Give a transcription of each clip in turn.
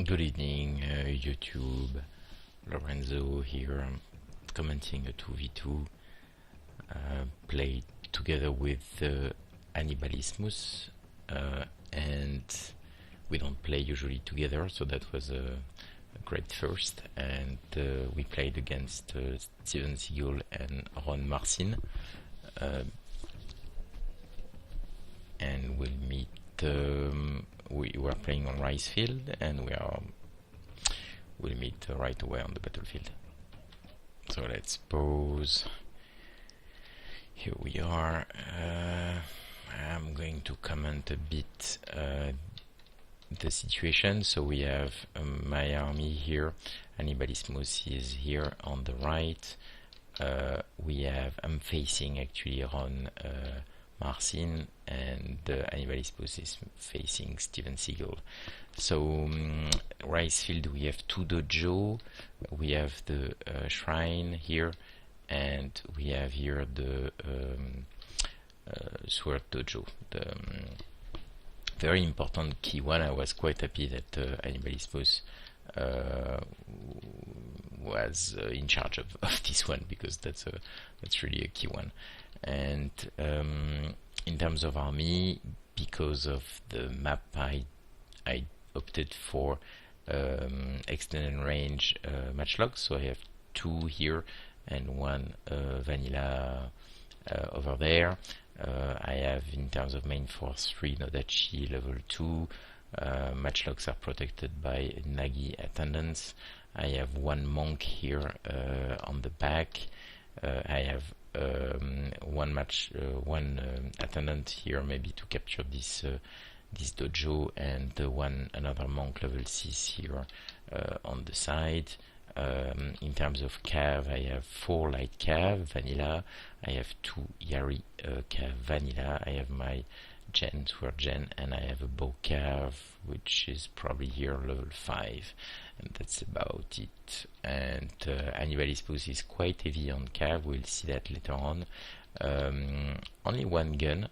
Good evening, YouTube. Lorenzo here, commenting a 2v2 played together with Hannibalismus, and we don't play usually together, so that was a great first. And we played against Steven Seagal and Ron Marcin, and we'll meet. We were playing on Rice Field, and we'll meet right away on the battlefield. So let's pause. Here we are. I'm going to comment a bit the situation. So we have my army here. Hannibalismus is here on the right. I'm facing actually Ron Marcin, and Hannibalismus is facing Steven Seagal. So Rice Field, we have two dojo, we have the shrine here, and we have here the sword dojo. The very important key one. I was quite happy that Hannibalismus was in charge of this one, because that's really a key one. And in terms of army, because of the map, I opted for extended range matchlocks. So I have two here and one vanilla over there. I have, in terms of main force, 3 Nodachi level 2. Matchlocks are protected by Nagi attendants. I have one monk here on the back. I have one attendant here, maybe to capture this dojo, and another monk level 6 here on the side. In terms of cav, I have 4 light cav vanilla. I have 2 Yari cav vanilla. I have my sword gen, and I have a bow cav, which is probably here level 5, and that's about it. And Hannibalismus is quite heavy on cav. We'll see that later on. Only one gun,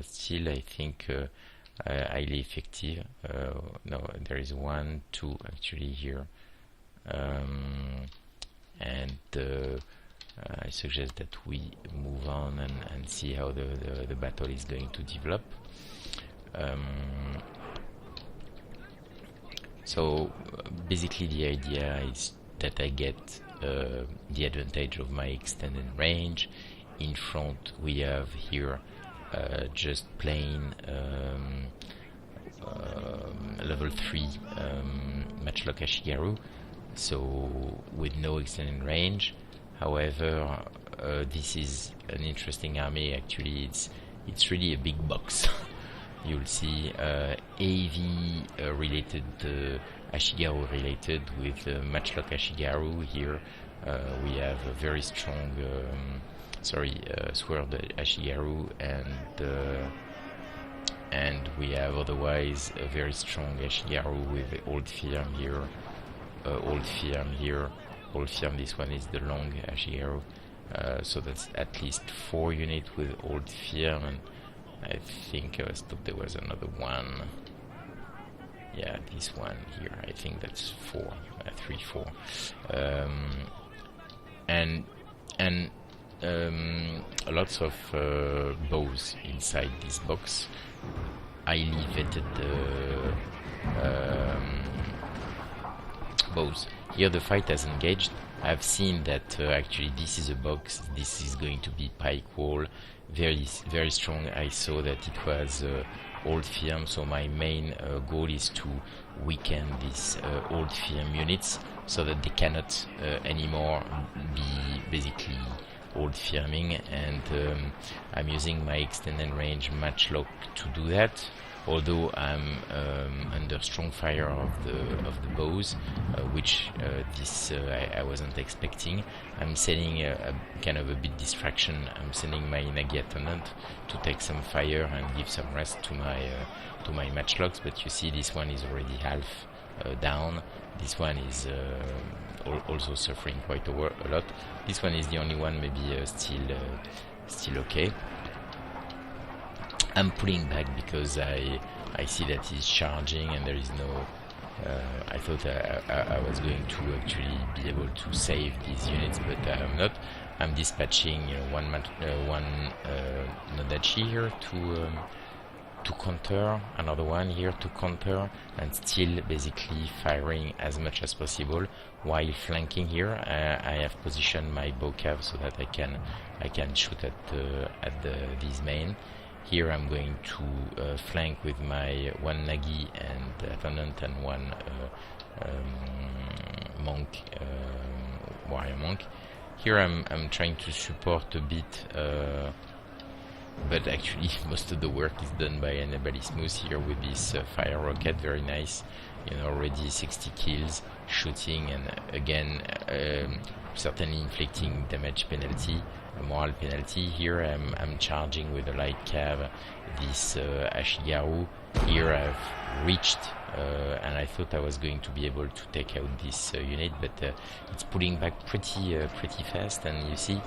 still I think highly effective. No, there is 1, 2 actually here, and I suggest that we move on and see how the battle is going to develop. So basically the idea is that I get the advantage of my extended range. In front we have here just plain level 3 matchlock ashigaru, so with no extended range. However, this is an interesting army. Actually, it's really a big box. You'll see AV related, ashigaru related, with matchlock ashigaru here. We have a very strong sword ashigaru, and we have otherwise a very strong ashigaru with old firm here, Old firm. This one is the long ashigaru, so that's at least 4 units with old firm, and I think there was another one. Yeah, this one here, I think that's 4, 3, 4, and lots of bows inside this box. Highly vetted bows. Here the fight has engaged. I've seen that actually this is a box. This is going to be pike wall, very very strong. I saw that it was old firm, so my main goal is to weaken these old firm units so that they cannot anymore be basically old firming, and I'm using my extended range matchlock to do that. Although I'm under strong fire of the bows, which I wasn't expecting. I'm sending a kind of a bit distraction. I'm sending my Nagi attendant to take some fire and give some rest to my matchlocks. But you see, this one is already half down. This one is also suffering quite a lot. This one is the only one maybe still okay. I'm pulling back because I see that he's charging and there is I thought I was going to actually be able to save these units, but I'm not. I'm dispatching one Nodachi here to counter, another one here to counter, and still basically firing as much as possible while flanking here. I have positioned my bow cav so that I can shoot at these main. Here I'm going to flank with my one Nagi and attendant and one monk, warrior monk. Here I'm trying to support a bit, but actually most of the work is done by Hannibalismus here with this fire rocket. Very nice, already 60 kills, shooting, and again certainly inflicting damage penalty, a moral penalty. Here I'm charging with a light cav this ashigaru. Here I've reached and I thought I was going to be able to take out this unit, but it's pulling back pretty fast. And you see,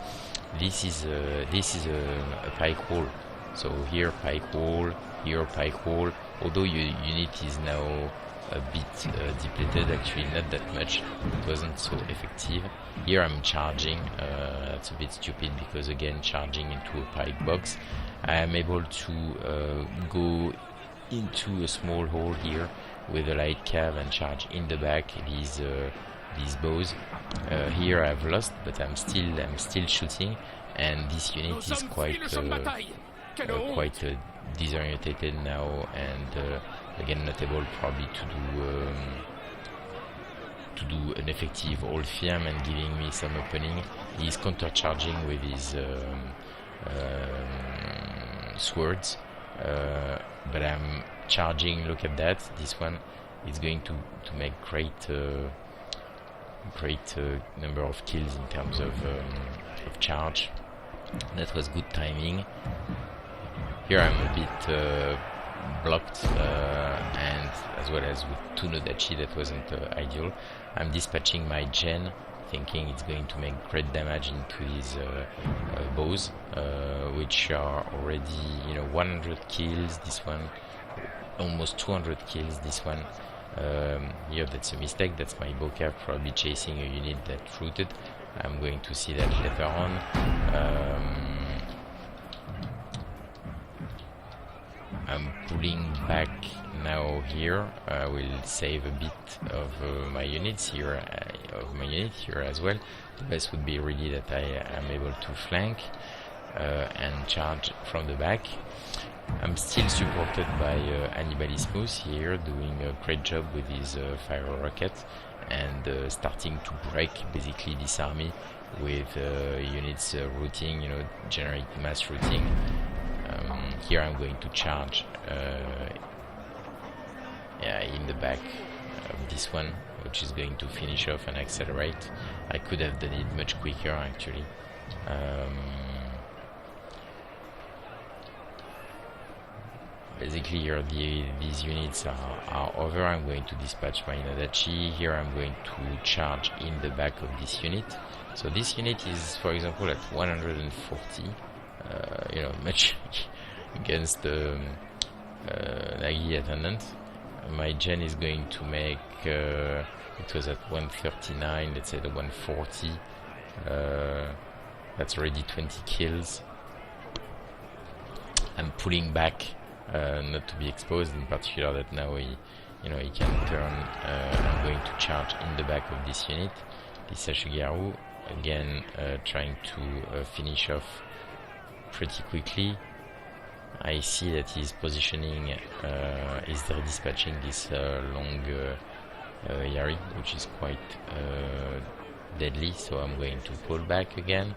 this is a pike wall. So here pike wall, here pike wall. Although your unit is now a bit depleted, actually not that much. It wasn't so effective. Here I'm charging. That's a bit stupid because again charging into a pike box. I am able to go into a small hole here with a light cav and charge in the back these bows. Here I've lost, but I'm still shooting, and this unit is quite disorientated now, and again not able probably to do an effective hold firm and giving me some opening. He's counter charging with his swords, but I'm charging. Look at that, this one is going to make great number of kills in terms of charge. That was good timing. Here I'm a bit blocked, and as well as with two Nodachi, that wasn't ideal. I'm dispatching my gen, thinking it's going to make great damage into these bows, which are already 100 kills. This one almost 200 kills. This one here, that's a mistake. That's my bow cav probably chasing a unit that rooted. I'm going to see that later on. I'm pulling back now here. I will save a bit of my units here, as well. The best would be really that I am able to flank and charge from the back. I'm still supported by Hannibalismus here, doing a great job with his fire rocket, and starting to break basically this army with units routing, generate mass routing. Here I'm going to charge in the back of this one, which is going to finish off and accelerate. I could have done it much quicker actually. Basically here these units are over. I'm going to dispatch my Nodachi. Here I'm going to charge in the back of this unit. So this unit is, for example, at 140, much against the Nagi attendant. My gen is going to make, it was at 139, let's say the 140. That's already 20 kills. I'm pulling back, not to be exposed, in particular that now he can turn. I'm going to charge in the back of this unit, this ashigaru, again trying to finish off pretty quickly. I see that he's positioning, is dispatching this long Yari, which is quite deadly, so I'm going to pull back again,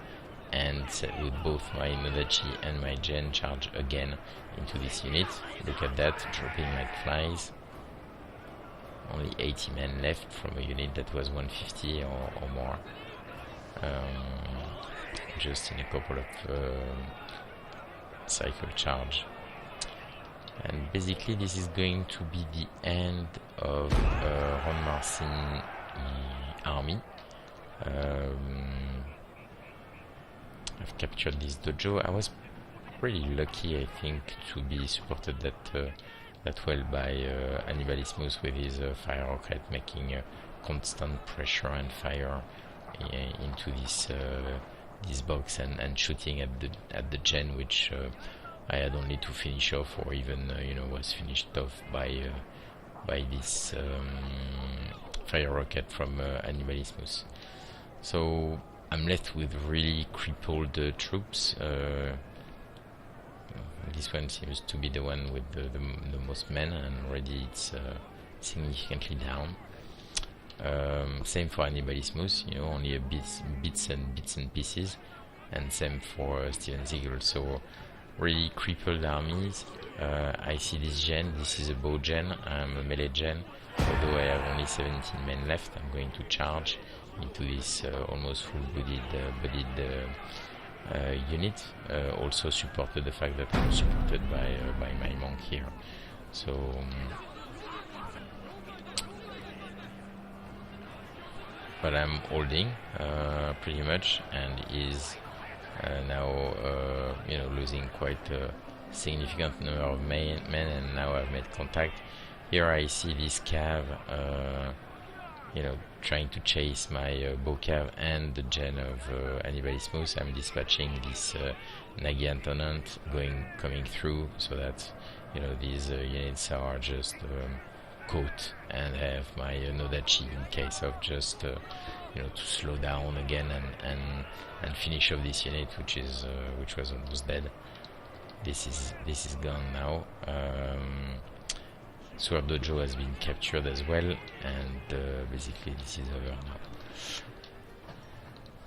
and with both my Nodachi and my gen charge again into this unit. Look at that, dropping like flies. Only 80 men left from a unit that was 150 or more. Just in a couple of cycle charge. And basically this is going to be the end of Ron Marcin army. I've captured this dojo. I was pretty lucky, I think, to be supported that that well by Hannibalismus with his fire rocket, making constant pressure and fire into this box and shooting at the gen, which I had only to finish off, or even was finished off by this fire rocket from Hannibalismus. So I'm left with really crippled troops. This one seems to be the one with the most men, and already it's significantly down. Same for Hannibalismus, only a bits and pieces, and same for Steven Seagal. So really crippled armies. I see this gen. This is a bow gen. I'm a melee gen. Although I have only 17 men left, I'm going to charge into this almost full-bodied unit. Also supported the fact that I'm supported by my monk here. So but I'm holding pretty much, and is now losing quite a significant number of men, and now I've made contact. Here I see this cav trying to chase my bow cav and the gen of Hannibalismus. I'm dispatching this Nagi Antonant coming through, so that these units are just caught, and have my Nodachi in case of just to slow down again and finish off this unit, which was almost dead. This is gone now. Sword Dojo has been captured as well, and basically this is over now.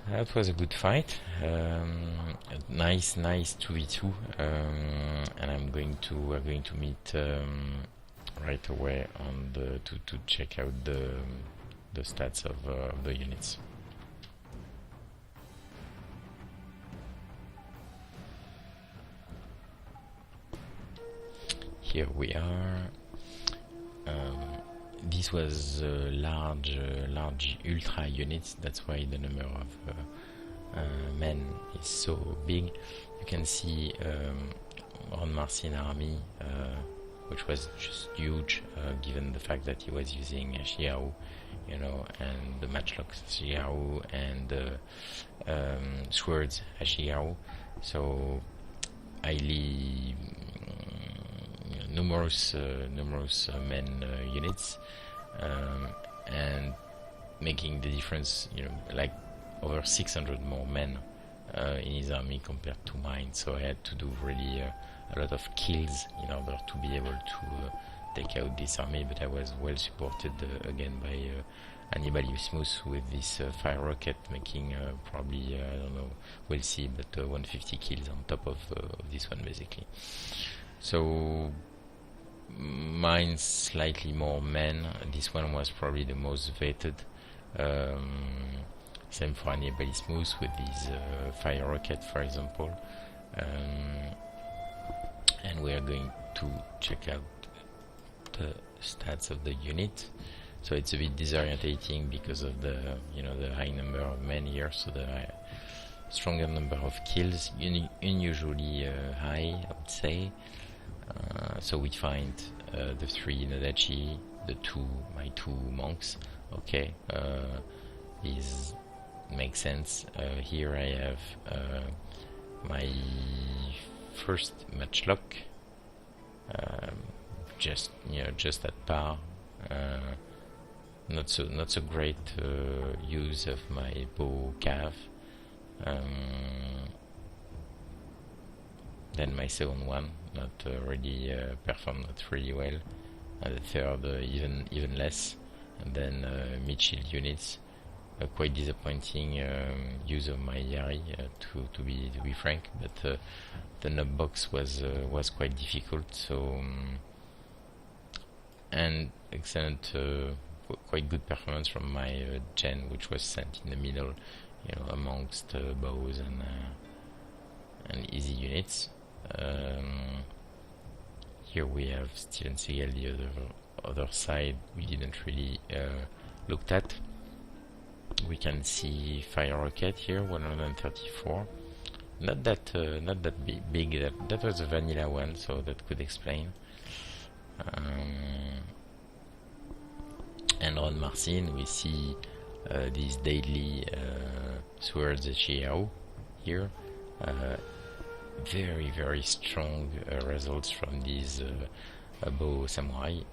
That was a good fight. Nice 2v2, and we're going to meet right away on to check out the stats of the units. Here we are. This was large ultra units. That's why the number of men is so big. You can see Ron Marcin army, which was just huge, given the fact that he was using ashigaru, and the matchlocks ashigaru and swords ashigaru. So highly numerous men units, and making the difference, like over 600 more men in his army compared to mine. So I had to do really a lot of kills in order to be able to take out this army, but I was well supported again by Hannibalismus with this fire rocket, making probably, I don't know, we'll see, but 150 kills on top of this one basically. So mine slightly more men. This one was probably the most vetted. Same for Hannibalismus with his fire rocket, for example. And we are going to check out the stats of the unit. So it's a bit disorientating because of the high number of men here, so the stronger number of kills, unusually high, I would say. So we find the 3 Nodachi, my 2 monks. Okay, these make sense. Here I have my first matchlock, just at par. Not so great use of my bow cav. Then my second one not really performed not really well, and the third even less, and then mid-shield units, quite disappointing use of my Yari, to be frank, but the nub box was quite difficult. So and excellent, quite good performance from my gen, which was sent in the middle, amongst bows and easy units. Here we have Steven Seagal, the other side we didn't really looked at. We can see fire rocket here, 134. Not that big. That was a vanilla one, so that could explain. And on Marcin we see these deadly swords ashigaru here. Very very strong results from these bow samurai.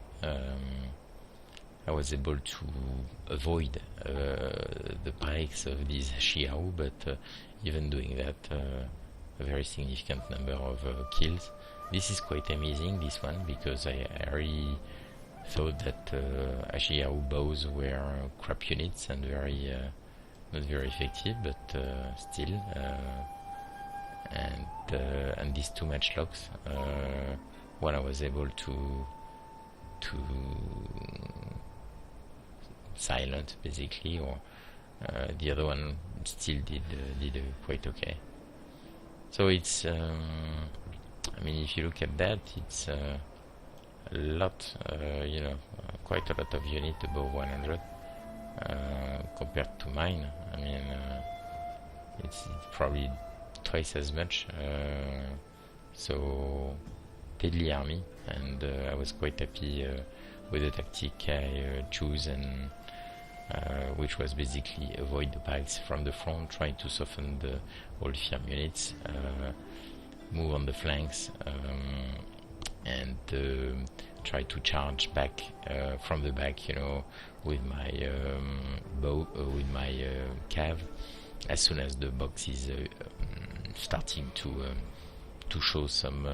I was able to avoid the pikes of these ashigaru, but even doing that, a very significant number of kills. This is quite amazing, this one, because I really thought that ashigaru bows were crap units and very not very effective, but still. And these two matchlocks, one I was able to silent basically, or the other one still did quite okay. So it's I mean, if you look at that, it's a lot, quite a lot of unit above 100 compared to mine. I mean, it's probably twice as much. So deadly army, and I was quite happy with the tactic I choose, and which was basically avoid the pikes from the front, trying to soften the old firm units, move on the flanks, and try to charge back from the back, with my bow, with my cav, as soon as the box is starting to show some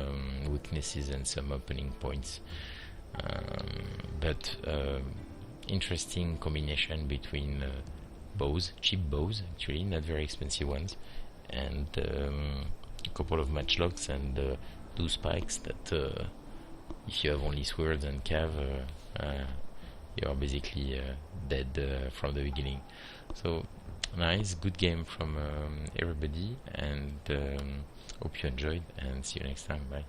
weaknesses and some opening points. But interesting combination between bows, cheap bows actually, not very expensive ones, and a couple of matchlocks and two spikes that if you have only swords and cav, you are basically dead from the beginning. So nice, good game from everybody, and hope you enjoyed, and see you next time. Bye.